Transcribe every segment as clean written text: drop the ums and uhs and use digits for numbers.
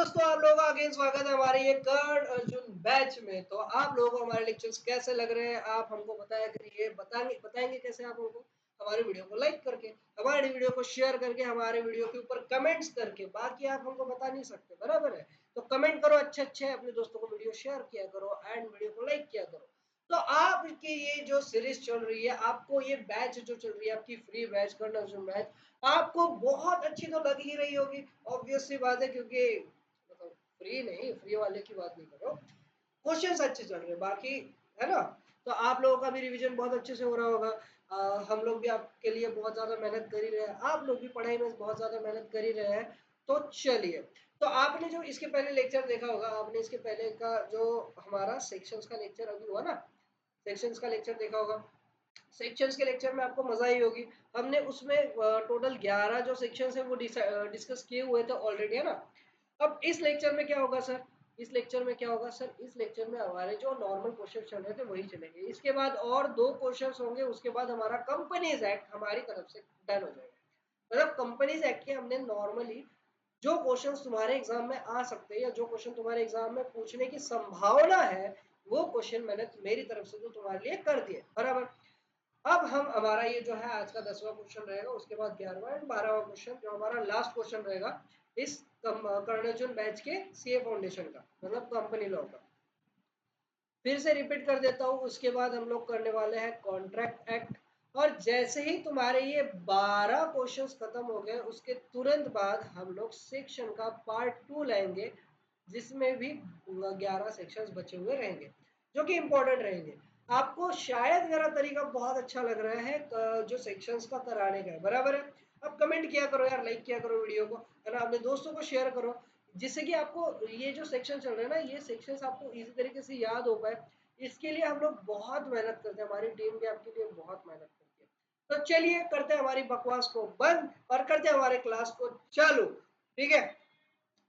दोस्तों, आप लोगों का अगेन स्वागत है हमारे ये कर्ड अर्जुन बैच में। तो आप लोगों को हमारे लेक्चर्स कैसे लग रहे हैं आप हमको बताया करिए। बताएंगे कैसे आप हमको? हमारे वीडियो को लाइक करके, हमारे वीडियो को शेयर करके, हमारे वीडियो के ऊपर कमेंट्स करके। बाकी आप हमको बता नहीं सकते, बराबर है? तो कमेंट करो अच्छे अच्छे, अपने दोस्तों को वीडियो शेयर किया करो एंड वीडियो को लाइक किया करो। तो आपकी ये जो सीरीज चल रही है, आपको ये बैच जो चल रही है आपकी फ्री बैच कर्ड अर्जुन बैच, आपको बहुत अच्छी तो लग ही रही होगी। ऑब्वियस सी बात है, क्योंकि मतलब फ्री नहीं, फ्री वाले की बात नहीं करो, क्वेश्चंस अच्छे चल रहे हैं बाकी, है ना? तो आप लोगों का भी रिवीजन बहुत अच्छे से हो रहा होगा। हम लोग भी आपके लिए बहुत ज़्यादा मेहनत कर ही रहे हैं, आप लोग भी पढ़ाई में बहुत ज़्यादा मेहनत कर ही रहे हैं। तो चलिए, तो आपने जो इसके पहले लेक्चर देखा होगा, आपने इसके पहले का जो हमारा सेक्शंस का लेक्चर अभी हुआ ना, सेक्शंस का लेक्चर देखा होगा। सेक्शंस के लेक्चर में आपको मजा ही होगी। हमने उसमें टोटल 11 जो सेक्शंस है वो डिस्कस किए हुए थे ऑलरेडी, है ना? अब इस लेक्चर में क्या होगा सर? इस लेक्चर में क्या होगा सर? इस लेक्चर में हमारे जो नॉर्मल क्वेश्चन चल रहे थे वही चलेंगे। इसके बाद और 2 क्वेश्चंस होंगे, उसके बाद हमारा कंपनीज एक्ट हमारी तरफ से डन हो जाएगा। मतलब कंपनीज एक्ट के हमने नॉर्मली जो क्वेश्चंस तुम्हारे एग्जाम में आ सकते हैं या जो क्वेश्चन तुम्हारे एग्जाम में पूछने की संभावना है, वो क्वेश्चन मैंने मेरी तरफ से तो तुम्हारे लिए कर दिए, बराबर? अब हम हमारा ये जो है आज का 10वां क्वेश्चन रहेगा, उसके बाद 11वां एंड 12वां क्वेश्चन जो हमारा लास्ट क्वेश्चन रहेगा इस कर्नल बैच के सीए फाउंडेशन का, मतलब कंपनी लॉ का। फिर से रिपीट कर देता हूँ, उसके बाद हम लोग करने वाले हैं कॉन्ट्रैक्ट एक्ट। और जैसे ही तुम्हारे ये 12 क्वेश्चंस खत्म हो गए, उसके तुरंत बाद हम लोग सेक्शन का पार्ट 2 लेंगे, जिसमें भी 11 सेक्शंस बचे हुए रहेंगे जो कि इंपॉर्टेंट रहेंगे। आपको शायद मेरा तरीका बहुत अच्छा लग रहा है जो सेक्शंस का कराने का है, बराबर है? अब कमेंट किया करो यार, लाइक किया करो वीडियो को, है ना? अपने दोस्तों को शेयर करो, जिससे कि आपको ये जो सेक्शन चल रहे हैं ना, ये सेक्शंस आपको इजी तरीके से याद हो पाए। इसके लिए हम लोग बहुत मेहनत करते हैं, हमारी टीम भी आपके लिए बहुत मेहनत करती है। तो चलिए, करते हैं हमारी बकवास को बंद और करते हैं हमारे क्लास को चालू। ठीक है,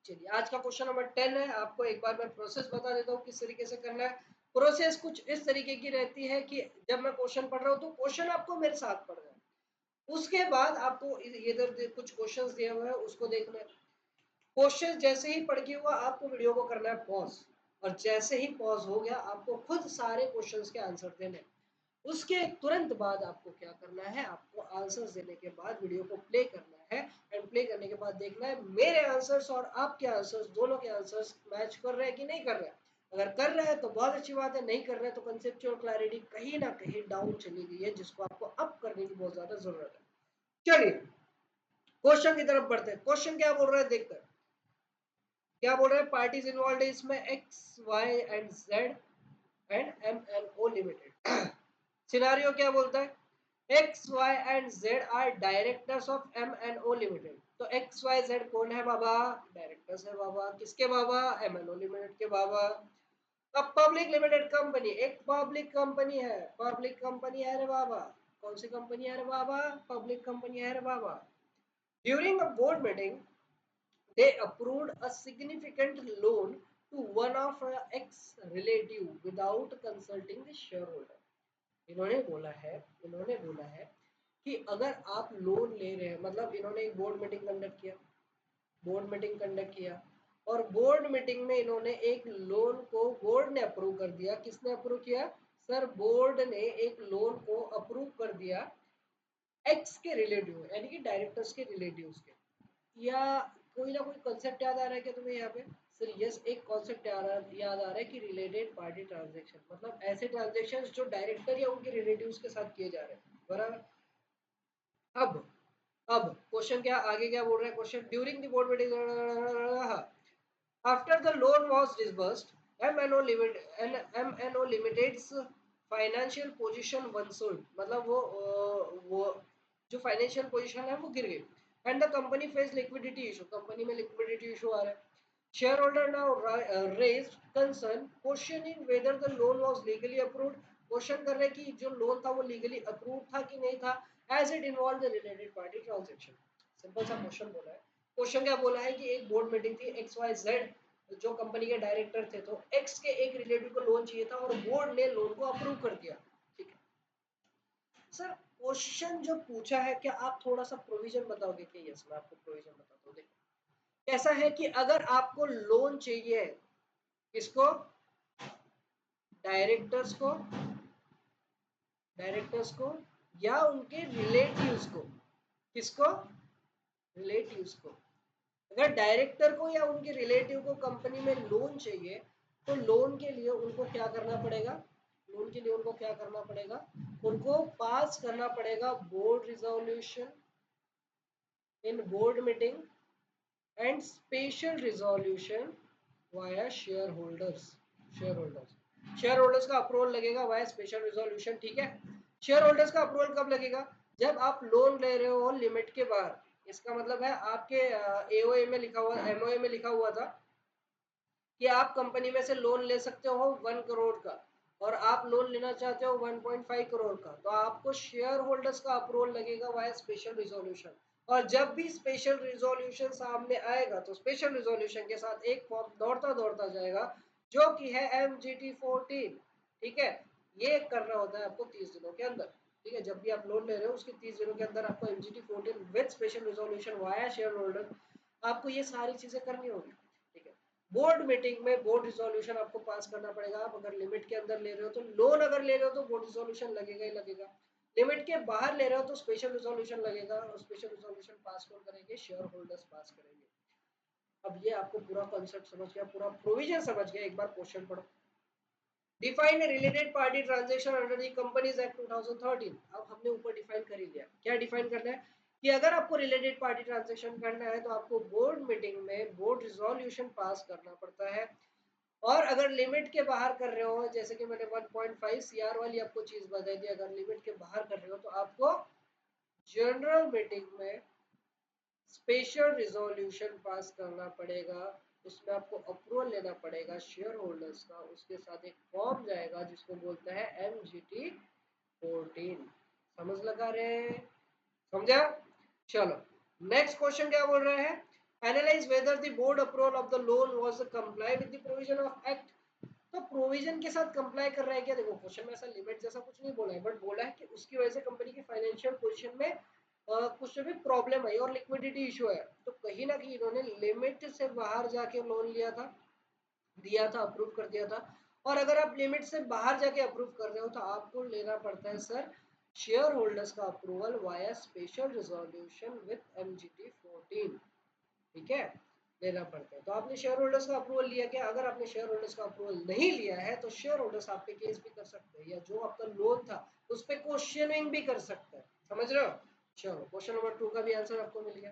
चलिए आज का क्वेश्चन नंबर 10 है। आपको एक बार मैं प्रोसेस बता देता हूँ किस तरीके से करना है। प्रोसेस कुछ इस तरीके की रहती है कि जब मैं क्वेश्चन पढ़ रहा हूँ तो क्वेश्चन आपको मेरे साथ पढ़ना है। उसके बाद आपको इधर कुछ क्वेश्चंस दिए हुए हैं, उसको देखना है। क्वेश्चन जैसे ही पढ़ के हुआ आपको वीडियो को करना है पॉज, और जैसे ही पॉज हो गया आपको खुद सारे क्वेश्चंस के आंसर देने हैं। उसके तुरंत बाद आपको क्या करना है? आपको आंसर्स देने के बाद वीडियो को प्ले करना है एंड प्ले करने के बाद देखना है मेरे आंसर्स और आपके आंसर्स, दोनों के आंसर्स मैच कर रहे हैं कि नहीं कर रहे हैं। अगर कर रहे हैं तो बहुत अच्छी बात है, नहीं कर रहे हैं तो कंसेप्चुअल क्लैरिटी कहीं ना कहीं डाउन चली गई है, जिसको आपको अप करने की बहुत ज्यादा जरूरत है। चलिए क्वेश्चन की तरफ बढ़ते हैं। क्वेश्चन क्या बोल रहे हैं देखते हैं। क्या बोल रहे हैं? पार्टीज इन्वॉल्व है इसमें X Y and Z and M N O limited. Scenario क्या बोलता है? X Y and Z are directors of M N O limited. तो एक्स वाई जेड कौन है बाबा? डायरेक्टर्स है बाबा। किसके बाबा? एम एन ओ लिमिटेड के बाबा। अब पब्लिक लिमिटेड कंपनी एक पब्लिक कंपनी है, पब्लिक कंपनी है रे बाबा। कौन सी कंपनी है रे बाबा? पब्लिक कंपनी है रे बाबा। During a board meeting they approved a significant loan to one of ex relative without consulting the shareholder। इन्होंने बोला है कि अगर आप लोन ले रहे हैं, मतलब इन्होंने एक बोर्ड मीटिंग कंडक्ट किया, बोर्ड मीटिंग कंडक्ट किया, और बोर्ड मीटिंग में इन्होंने एक लोन को बोर्ड ने अप्रूव कर दिया। किसने अप्रूव किया सर? बोर्ड ने एक लोन को अप्रूव कर दिया एक्स के रिलेटिव, यानी कि डायरेक्टर्स के रिलेटिव्स के। या कोई ना कोई कॉन्सेप्ट याद आ रहा है क्या तुम्हें यहाँ पे? सर यस, एक कॉन्सेप्ट याद आ रहा है कि रिलेटेड पार्टी ट्रांजेक्शन, मतलब ऐसे ट्रांजेक्शन जो डायरेक्टर या उनके रिलेटिव्स के साथ किए जा रहे हैं, बराबर? अब अब क्वेश्चन क्या आगे क्या बोल रहा है? Question during the board meeting after the loan was disbursed MNO limited's financial position worsened, मतलब वो जो फाइनेंशियल पोजीशन है वो गिर गई। And the company face liquidity issue, company में लिक्विडिटी इशू आ रहा है। Share holder now raised concern questioning whether the loan was legally approved. Question कर रहे हैं कि जो लोन था वो लीगली अप्रूव था कि नहीं था, as it involve the related party transaction. Simple सा क्वेश्चन बोला है। क्वेश्चन क्या बोला है कि एक बोर्ड मीटिंग थी, एक्स वाई जेड जो कंपनी के डायरेक्टर थे, तो एक्स के एक रिलेटिव को लोन चाहिए था और बोर्ड ने लोन को अप्रूव कर दिया। ठीक है सर, क्वेश्चन जो पूछा है, क्या आप थोड़ा सा प्रोविजन बताओगे कि? यस, मैं आपको प्रोविजन बताता हूँ। देखो, कैसा है कि अगर आपको लोन चाहिए, किसको, डायरेक्टर्स को, डायरेक्टर्स को या उनके रिलेटिव्स को, किसको, रिलेटिव्स को। अगर डायरेक्टर को या उनके रिलेटिव को कंपनी में लोन चाहिए तो लोन के लिए उनको क्या करना पड़ेगा, लोन के लिए उनको क्या करना पड़ेगा, उनको पास करना पड़ेगा board resolution in board meeting and special resolution via share holders, share holders, share holders का अप्रूवल लगेगा वाया स्पेशल रिजोल्यूशन। ठीक है, शेयर होल्डर्स का अप्रूवल कब लगेगा, जब आप लोन ले रहे हो लिमिट के बाहर। इसका मतलब है आपके एओए में लिखा हुआ, एमओए में लिखा हुआ था कि आप कंपनी में से लोन ले सकते हो 1 करोड़ का और आप लोन लेना चाहते हो 1.5 करोड़ का, तो आपको शेयर होल्डर्स का अप्रूवल लगेगा वाया स्पेशल रिजोल्यूशन। और जब भी स्पेशल रिजोल्यूशन सामने आएगा तो स्पेशल रिजोल्यूशन के साथ एक फॉर्म दौड़ता दौड़ता जाएगा जो कि है MGT 14। ठीक है, ये करना होता है आपको 30 दिनों के अंदर। ठीक है, जब भी आप लोन ले रहे हो उसके 30 दिनों के अंदर आपको MGT 14 with special resolution via share holder आपको ये सारी चीजें करनी होगी। ठीक है, बोर्ड मीटिंग में बोर्ड रिजोल्यूशन आपको पास करना पड़ेगा। आप अगर लिमिट के अंदर ले रहे हो तो लोन, अगर ले रहे हो तो बोर्ड रिजोल्यूशन लगेगा ही लगेगा। लिमिट के बाहर ले रहे हो तो स्पेशल रिजोल्यूशन लगेगा और स्पेशल रिजोल्यूशन पास कौन करेंगे, शेयर होल्डर्स पास करेंगे। अब ये आपको पूरा कॉन्सेप्ट समझ गया, पूरा प्रोविजन समझ गया, एक बार क्वेश्चन पढ़ो। Define related party transaction under the companies act 2013। अब हमने ऊपर डिफाइन कर ही लिया, क्या डिफाइन करना है कि अगर आपको रिलेटेड पार्टी ट्रांजैक्शन करना है तो आपको बोर्ड मीटिंग में बोर्ड रिजोल्यूशन पास करना पड़ता है। और अगर लिमिट के बाहर कर रहे हो, जैसे कि मैंने 1.5 सीआर वाली आपको चीज बताई थी, अगर लिमिट के बाहर कर रहे हो तो आपको जनरल मीटिंग में स्पेशल रिजोल्यूशन पास करना पड़ेगा। उसमें आपको अप्रूवल लेना पड़ेगा शेयर होल्डर्स का, उसके साथ एक फॉर्म जाएगा जिसको बोलते हैं MGT 14। समझ लगा रहे हैं, समझा। चलो नेक्स्ट क्वेश्चन क्या बोल रहे हैं, analyse whether the board approval of the loan was comply with the provision of act. तो प्रोविजन के साथ कंप्लाई कर रहा है क्या, देखो क्वेश्चन में ऐसा लिमिट जैसा कुछ नहीं बोला है, बट बोला है कि उसकी वजह से कंपनी की फाइनेंशियल पोजीशन में कुछ भी प्रॉब्लम आई और लिक्विडिटी इशू है, तो कहीं ना कहीं इन्होंने लिमिट से बाहर जाके लोन लिया था, दिया था, अप्रूव कर दिया था। और अगर आप लिमिट से बाहर जाके अप्रूव कर रहे हो तो आपको लेना पड़ता है सर शेयर होल्डर्स का approval via special resolution with MGT 14। ठीक है, लेना पड़ता है। तो आपने शेयर होल्डर्स का अप्रूवल लिया क्या, अगर आपने शेयर होल्डर्स का अप्रूवल नहीं लिया है तो शेयर होल्डर्स आप पे केस भी कर सकते हैं या जो आपका लोन था उस पे क्वेश्चनिंग भी कर सकते हैं। समझ रहे हो। चलो क्वेश्चन नंबर 2 का भी आंसर आपको मिल गया।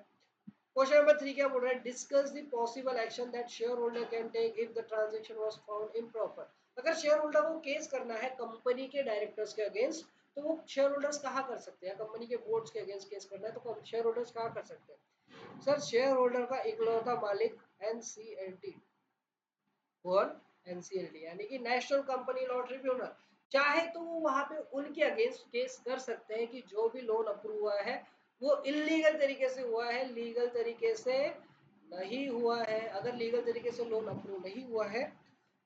क्वेश्चन नंबर 3 क्या बोल रहा है, discuss the possible action that shareholder can take if the transaction was found improper. अगर शेयर होल्डर को केस करना है कंपनी के डायरेक्टर्स के अगेंस्ट तो वो शेयर होल्डर्स कहाँ कर सकते हैं, कंपनी के बोर्ड्स के अगेंस्ट केस करना है तो शेयर होल्डर्स कहाँ कर सकते हैं। सर शेयर होल्डर का इकलौता मालिक NCLT, कौन, NCLT यानी कि नेशनल कंपनी लॉ ट्रिब्यूनल। चाहे तो वो वहां पे उनके अगेंस्ट केस कर सकते हैं कि जो भी लोन अप्रूव हुआ है वो इलीगल तरीके से हुआ है, लीगल तरीके से नहीं हुआ है। अगर लीगल तरीके से लोन अप्रूव नहीं हुआ है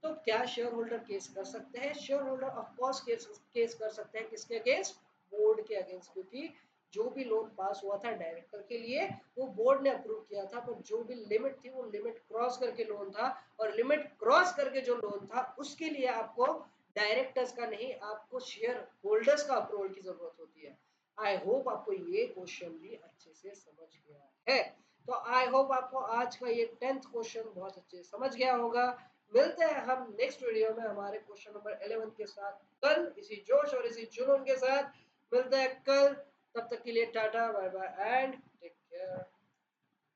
तो क्या शेयर होल्डर केस कर सकते हैं, share holder of course case कर सकते हैं, किसके अगेंस्ट, बोर्ड के अगेंस्ट, क्योंकि जो भी लोन पास हुआ था डायरेक्टर के लिए वो बोर्ड ने अप्रूव किया था, पर जो भी लिमिट थी वो लिमिट क्रॉस करके लोन था और लिमिट क्रॉस करके जो लोन था उसके लिए आपको डायरेक्टर्स का नहीं, आपको शेयर होल्डर्स का अप्रूवल की जरूरत होती है। आई होप आपको ये क्वेश्चन भी अच्छे से समझ गया है। तो आई होप आपको आज का ये 10th क्वेश्चन बहुत अच्छे से समझ गया होगा। मिलते हैं हम नेक्स्ट वीडियो में हमारे क्वेश्चन नंबर 11 के साथ, कल इसी जोश और इसी जुनून के साथ मिलते हैं कल। तब तक के लिए tata bye bye and take care.